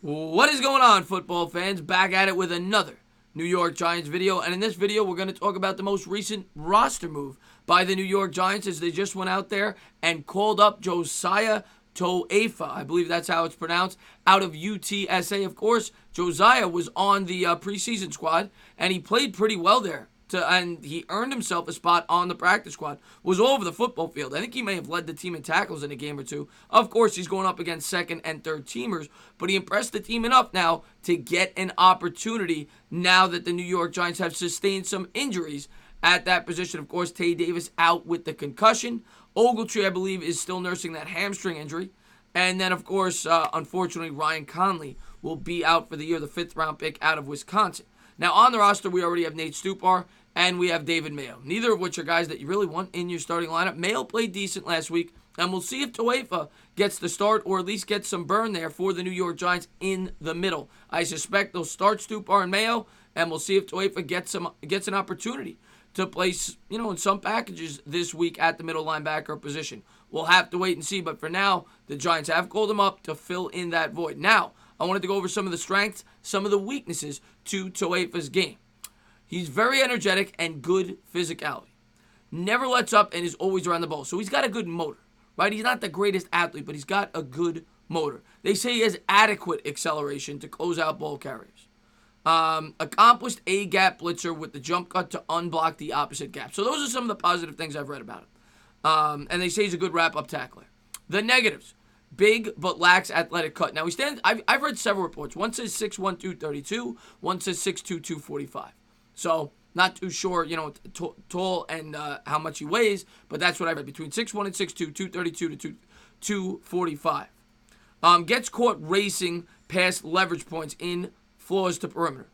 What is going on, football fans? Back at it with another New York Giants video. And in this video, we're going to talk about the most recent roster move by the New York Giants as they just went out there and called up Josiah Tauaefa. I believe that's how it's pronounced, out of UTSA. Of course, Josiah was on the preseason squad, and he played pretty well there. And he earned himself a spot on the practice squad, was all over the football field. I think he may have led the team in tackles in a game or two. Of course, he's going up against second and third teamers, but he impressed the team enough now to get an opportunity now that the New York Giants have sustained some injuries at that position. Of course, Tay Davis out with the concussion. Ogletree, I believe, is still nursing that hamstring injury. And then, of course, unfortunately, Ryan Connelly will be out for the year, the fifth-round pick out of Wisconsin. Now, on the roster, we already have Nate Stupar and we have David Mayo, neither of which are guys that you really want in your starting lineup. Mayo played decent last week, and we'll see if Tauaefa gets the start or at least gets some burn there for the New York Giants in the middle. I suspect they'll start Stupar and Mayo, and we'll see if Tauaefa gets an opportunity to place, in some packages this week at the middle linebacker position. We'll have to wait and see, but for now, the Giants have called him up to fill in that void. Now, I wanted to go over some of the strengths, some of the weaknesses to Tauaefa's game. He's very energetic and good physicality. Never lets up and is always around the ball. So he's got a good motor, right? He's not the greatest athlete, but he's got a good motor. They say he has adequate acceleration to close out ball carriers. Accomplished A-gap blitzer with the jump cut to unblock the opposite gap. So those are some of the positive things I've read about him. And they say he's a good wrap-up tackler. The negatives. Big but lacks athletic cut. Now, I've read several reports. One says 6'1", 232. One says 6'2", 245. So, not too sure, tall and how much he weighs, but that's what I read. Between 6'1 and 6'2", 232 to 245. Gets caught racing past leverage points in floors to perimeter.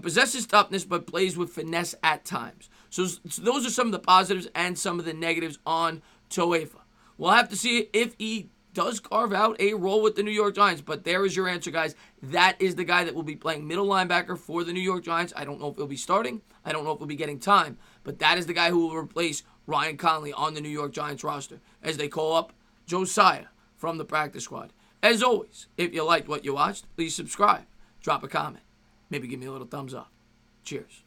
Possesses toughness, but plays with finesse at times. So those are some of the positives and some of the negatives on Tauaefa. We'll have to see if he does carve out a role with the New York Giants, but there is your answer, guys. That is the guy that will be playing middle linebacker for the New York Giants. I don't know if he'll be starting. I don't know if he'll be getting time, but that is the guy who will replace Ryan Connelly on the New York Giants roster as they call up Josiah from the practice squad. As always, if you liked what you watched, please subscribe, drop a comment, maybe give me a little thumbs up. Cheers.